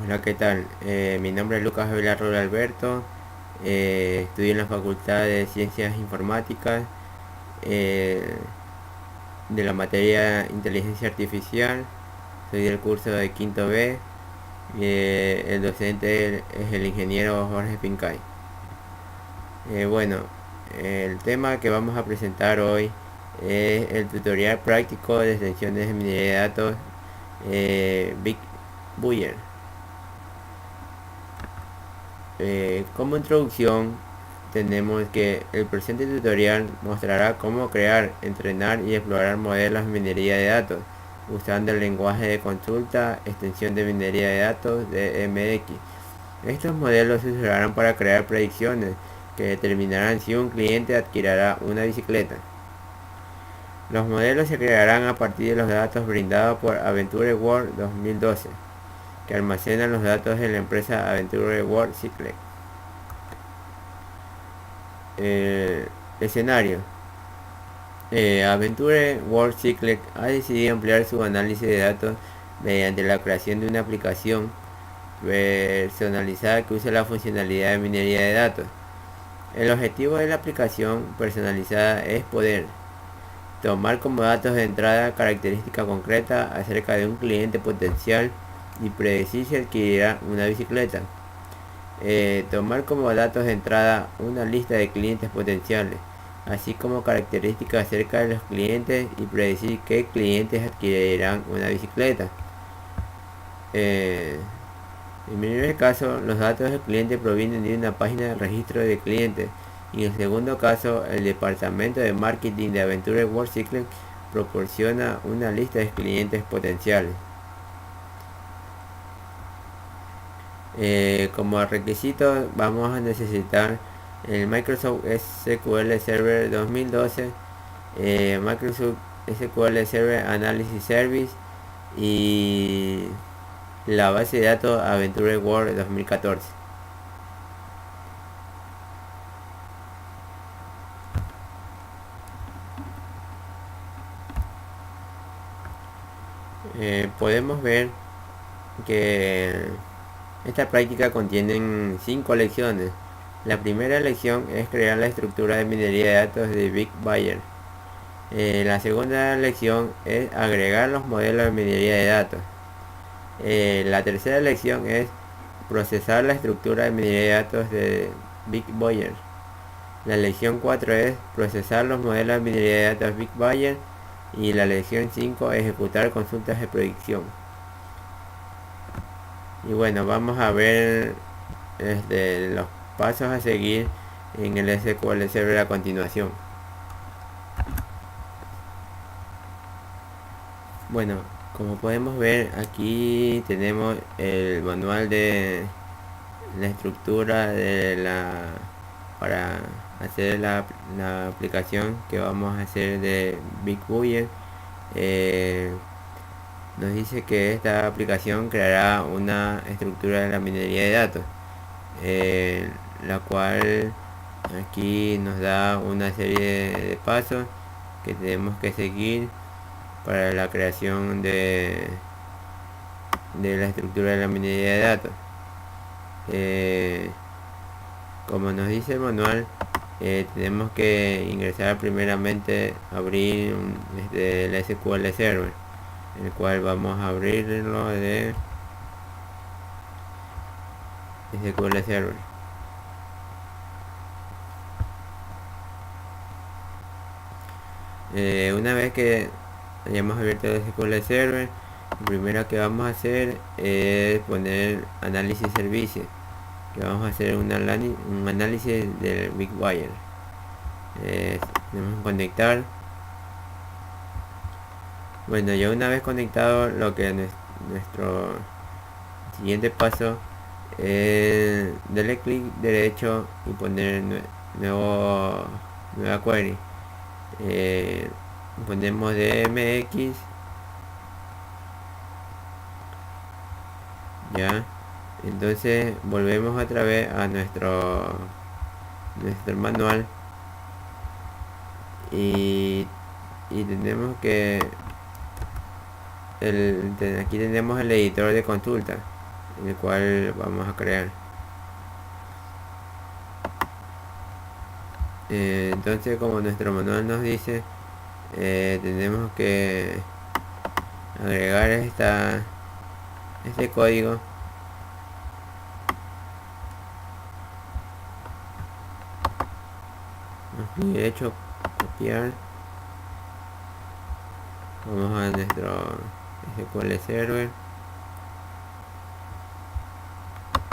Hola, ¿qué tal? Mi nombre es Lucas Velarro Alberto. Estudio en la Facultad de Ciencias Informáticas, eh, de la materia Inteligencia Artificial. Soy del curso de quinto B. El docente es el ingeniero Jorge Pincay. Bueno, el tema que vamos a presentar hoy es el tutorial práctico de extensiones de minería de datos, Big Buyer. Como introducción, tenemos que el presente tutorial mostrará cómo crear, entrenar y explorar modelos de minería de datos usando el lenguaje de consulta extensión de minería de datos de MX. Estos modelos se usarán para crear predicciones que determinarán si un cliente adquirirá una bicicleta. Los modelos se crearán a partir de los datos brindados por Aventure World 2012, que almacenan los datos de la empresa Aventure World Cycling. Escenario. Aventure World Cycling ha decidido ampliar su análisis de datos mediante la creación de una aplicación personalizada que use la funcionalidad de minería de datos. El objetivo de la aplicación personalizada es poder tomar como datos de entrada características concretas acerca de un cliente potencial y predecir si adquirirá una bicicleta. Tomar como datos de entrada una lista de clientes potenciales, así como características acerca de los clientes y predecir qué clientes adquirirán una bicicleta. En el primer caso, los datos del cliente provienen de una página de registro de clientes, y en el segundo caso, el departamento de marketing de Aventure World Cycling proporciona una lista de clientes potenciales. Como requisito vamos a necesitar el Microsoft SQL Server 2012, Microsoft SQL Server Analysis Service y la base de datos Aventure World 2014. Podemos ver que esta práctica contiene 5 lecciones. La primera lección es crear la estructura de minería de datos de Big Buyer. La segunda lección es agregar los modelos de minería de datos. La tercera lección es procesar la estructura de minería de datos de Big Buyer. La lección 4 es procesar los modelos de minería de datos Big Buyer. Y la lección 5 ejecutar consultas de predicción. Y bueno, vamos a ver los pasos a seguir en el SQL Server a continuación. Bueno, como podemos ver, aquí tenemos el manual de la estructura de para hacer la aplicación que vamos a hacer de Big Buyer. Nos dice que esta aplicación creará una estructura de la minería de datos, la cual aquí nos da una serie de pasos que tenemos que seguir para la creación de la estructura de la minería de datos. Como nos dice el manual, tenemos que ingresar primeramente, abrir el SQL Server, el cual vamos a abrirlo de SQL Server. Una vez que hayamos abierto el SQL Server, lo primero que vamos a hacer es poner análisis servicios, que vamos a hacer un análisis del Big Wire. Tenemos que conectar. Bueno, ya una vez conectado, lo que nuestro siguiente paso es darle clic derecho y poner nueva query. Ponemos DMX, ya. Entonces volvemos otra vez a nuestro manual y tenemos que aquí tenemos el editor de consulta. el cual vamos a crear. Entonces, como nuestro manual nos dice, tenemos que agregar este código clic derecho, copiar, vamos a nuestro SQL Server,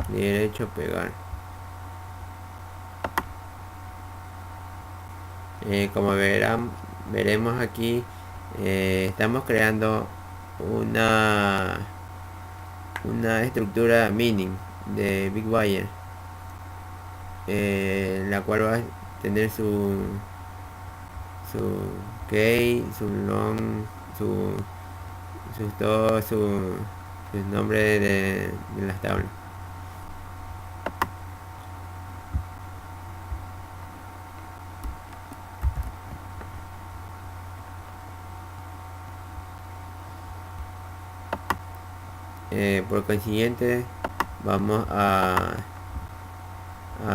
clic derecho, pegar. Como veremos aquí, estamos creando una estructura mining de BigWire, la cual va a tener su key, su long, todo su nombre de las tablas. Por consiguiente, vamos a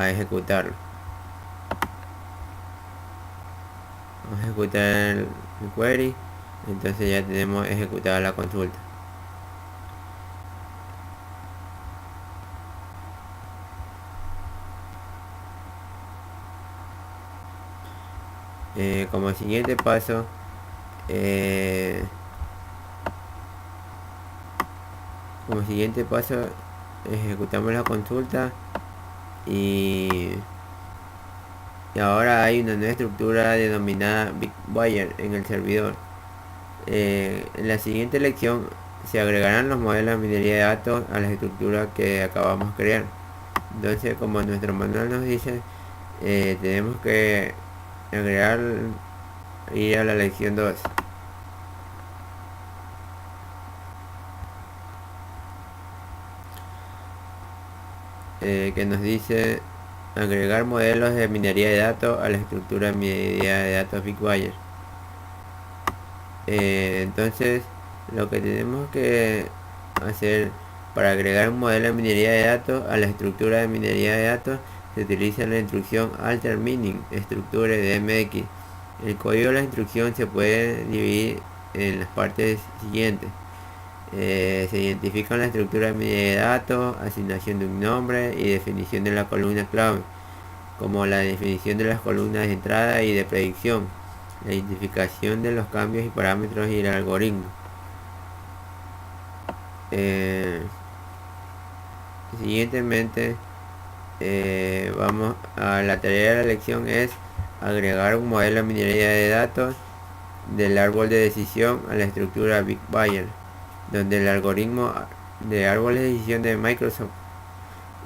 ejecutarlo. Vamos a ejecutar el query. Entonces ya tenemos ejecutada la consulta. Como siguiente paso, ejecutamos la consulta y ahora hay una nueva estructura denominada BigWire en el servidor. En la siguiente lección se agregarán los modelos de minería de datos a la estructura que acabamos de crear. Entonces, como nuestro manual nos dice, tenemos que ir a la lección 2. Que nos dice agregar modelos de minería de datos a la estructura de minería de datos BigWire. Entonces, lo que tenemos que hacer para agregar un modelo de minería de datos a la estructura de minería de datos, se utiliza la instrucción alter mining structure de MX. El código de la instrucción se puede dividir en las partes siguientes. Se identifican la estructura de minería de datos, asignación de un nombre y definición de la columna clave, como la definición de las columnas de entrada y de predicción, la identificación de los cambios y parámetros y el algoritmo. Siguientemente, vamos a la tarea de la lección es agregar un modelo de minería de datos del árbol de decisión a la estructura BigWire, donde el algoritmo de árboles de decisión de Microsoft.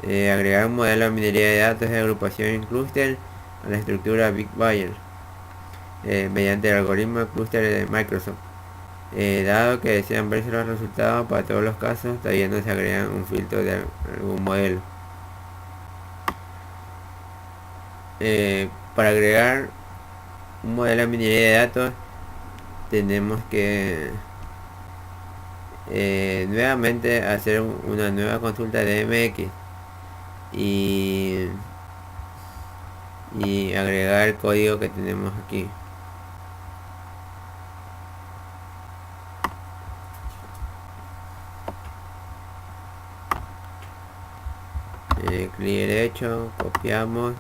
Agregar un modelo de minería de datos de agrupación en clúster a la estructura BigWire mediante el algoritmo de clúster de Microsoft. Dado que desean verse los resultados, para todos los casos todavía no se agrega un filtro de algún modelo. Para agregar un modelo de minería de datos, tenemos que nuevamente hacer una nueva consulta de MX y agregar el código que tenemos aquí. Clic derecho, copiamos,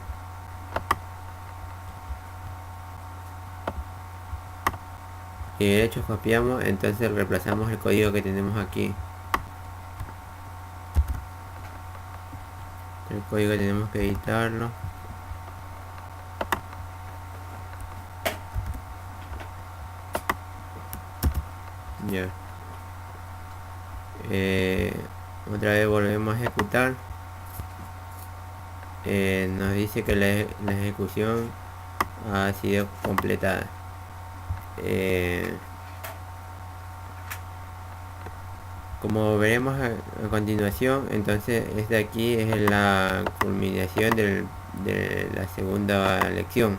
clic derecho, copiamos, entonces reemplazamos el código que tenemos aquí. El código tenemos que editarlo. Ya. Otra vez volvemos a ejecutar. Nos dice que la ejecución ha sido completada. Como veremos a continuación, entonces esta aquí es la culminación de la segunda lección.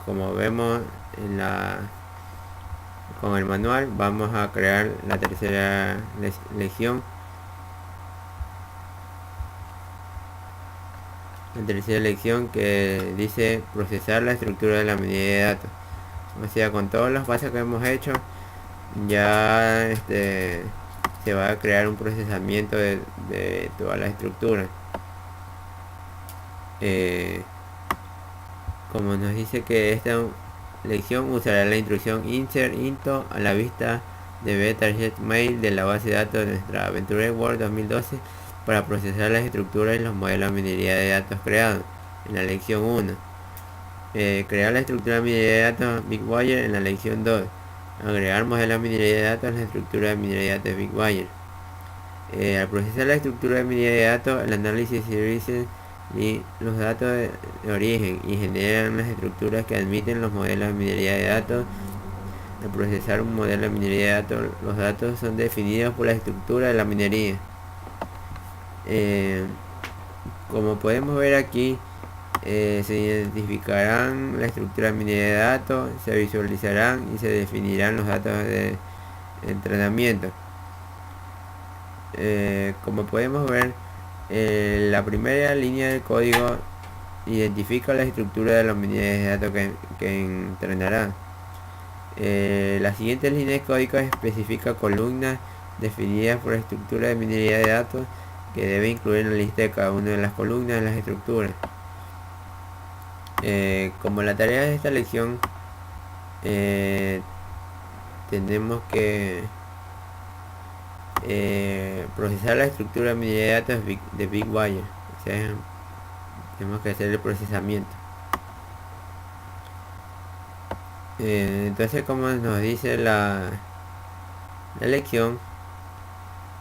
Como vemos en con el manual vamos a crear la tercera lección. La tercera lección que dice procesar la estructura de la minería de datos. O sea, con todos los pasos que hemos hecho, ya se va a crear un procesamiento de toda la estructura. Como nos dice que esta lección usará la instrucción insert into a la vista de B-target mail de la base de datos de nuestra Adventure World 2012 para procesar las estructuras y los modelos de minería de datos creados en la lección 1. Crear la estructura de minería de datos BigWire en la lección 2. Agregar modelos de minería de datos en la estructura de minería de datos BigWire. Al procesar la estructura de minería de datos, el análisis servicios y los datos de origen y generan las estructuras que admiten los modelos de minería de datos. Al procesar un modelo de minería de datos, los datos son definidos por la estructura de la minería. Como podemos ver aquí, se identificarán la estructura de minería de datos, se visualizarán y se definirán los datos de entrenamiento. Como podemos ver, la primera línea del código identifica la estructura de las unidades de datos que entrenará. La siguiente línea de código especifica columnas definidas por la estructura de minería de datos que debe incluir en la lista de cada una de las columnas de las estructuras. Como la tarea de esta lección, tenemos que procesar la estructura de minería de datos de BigWire. O sea, tenemos que hacer el procesamiento. Entonces, como nos dice la lección,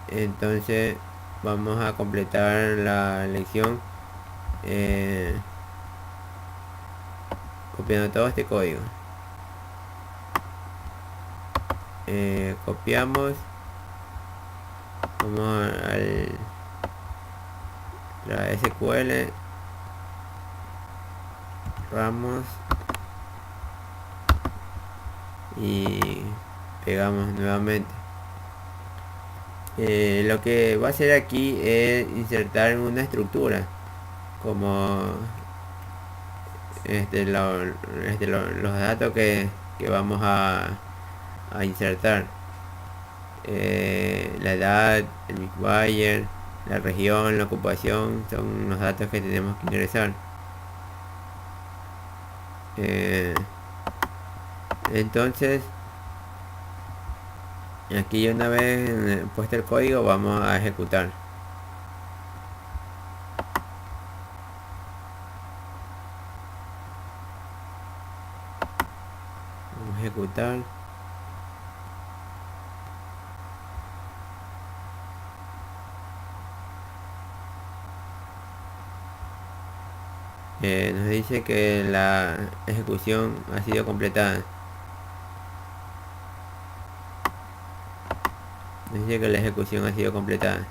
entonces vamos a completar la lección copiando todo este código. Copiamos, vamos al la SQL, Ramos y pegamos nuevamente. Lo que va a hacer aquí es insertar una estructura como los datos que vamos a insertar, la edad, el BigWire, la región, la ocupación, son los datos que tenemos que ingresar. Entonces aquí, una vez puesto el código, vamos a ejecutar. Vamos a ejecutar. Nos dice que la ejecución ha sido completada. Nos dice que la ejecución ha sido completada.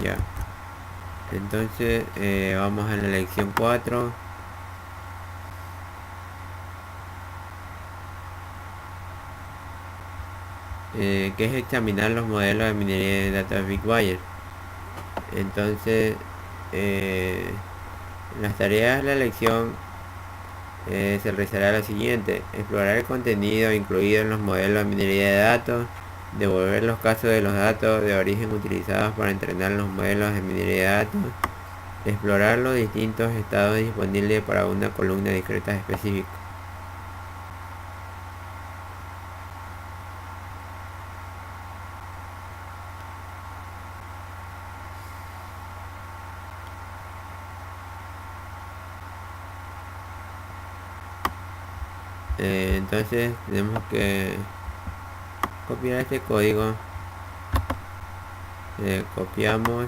Ya. Entonces vamos a la lección 4. Que es examinar los modelos de minería de datos BigWire. Entonces, las tareas de la lección se realizará lo siguiente: explorar el contenido incluido en los modelos de minería de datos, devolver los casos de los datos de origen utilizados para entrenar los modelos de minería de datos, explorar los distintos estados disponibles para una columna discreta específica. Entonces tenemos que copiar este código. Copiamos,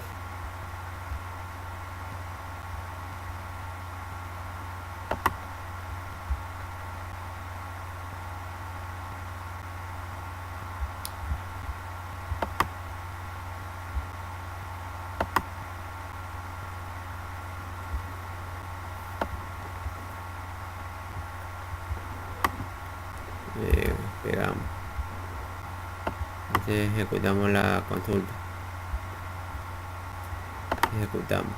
Pegamos, entonces ejecutamos la consulta, ejecutamos.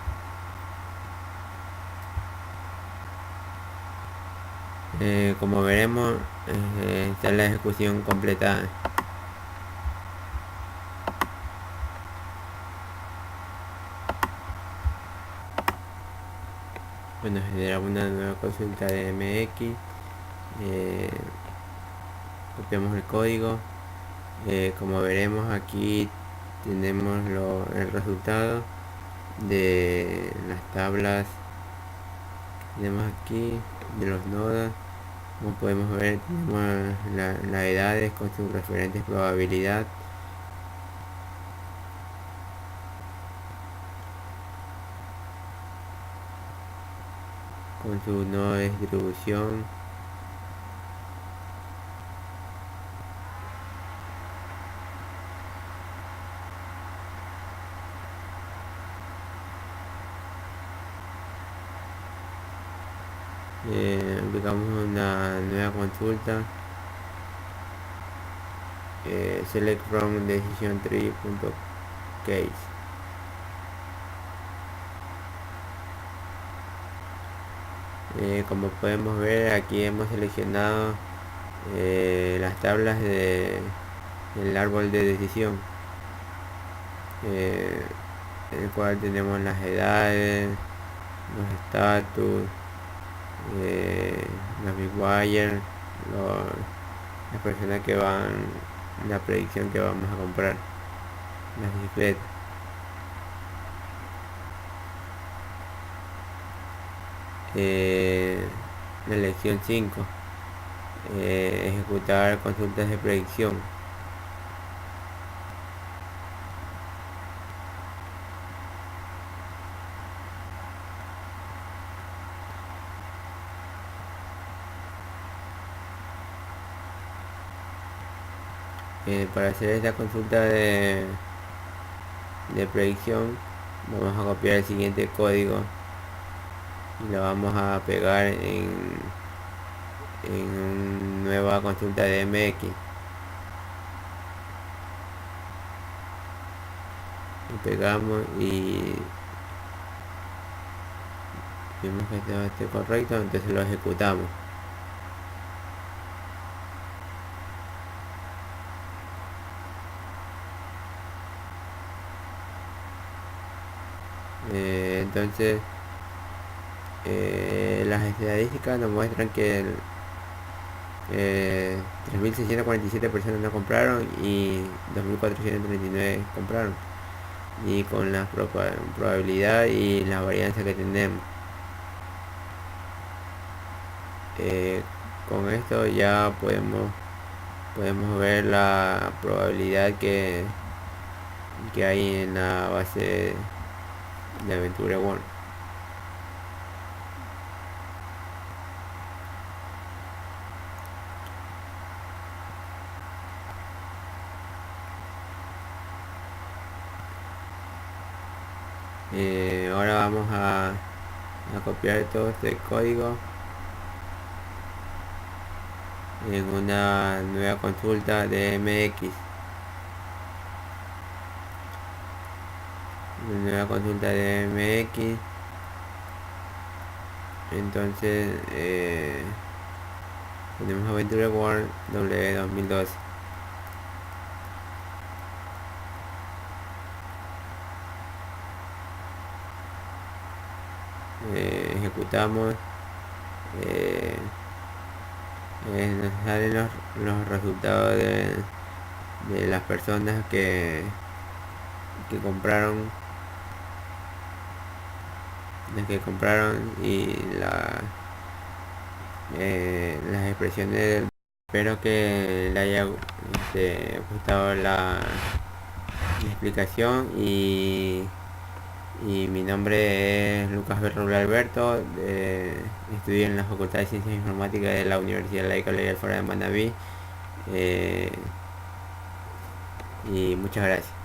Como veremos, está la ejecución completada. Bueno, generamos una nueva consulta de MX, copiamos el código. Como veremos, aquí tenemos el resultado de las tablas que tenemos aquí de los nodos. Como podemos ver, tenemos las edades con sus referentes probabilidad, con su nodo de distribución, aplicamos una nueva consulta, select from decision tree.case. Como podemos ver, aquí hemos seleccionado las tablas del árbol de decisión, en el cual tenemos las edades, los estatus, los big wire, las personas que van, la predicción que vamos a comprar, las bicicletas. La lección 5, ejecutar consultas de predicción. Para hacer esta consulta de predicción, vamos a copiar el siguiente código y lo vamos a pegar en una nueva consulta de MX. Lo pegamos y vemos que todo esté correcto, entonces lo ejecutamos. Entonces las estadísticas nos muestran que 3.647 personas no compraron y 2.439 compraron, y con la probabilidad y la varianza que tenemos. Con esto ya podemos ver la probabilidad que hay en la base de Aventura One. Ahora vamos a copiar todo este código en una nueva consulta de MX. Una nueva consulta de MX. Entonces tenemos Aventura World W2012. Ejecutamos, nos salen los resultados de las personas que compraron, y las expresiones. Espero que le haya gustado la explicación, y mi nombre es Lucas Berroble Alberto, estudio en la Facultad de Ciencias Informáticas de la Universidad Laica Legal Fuera de Manabí, y muchas gracias.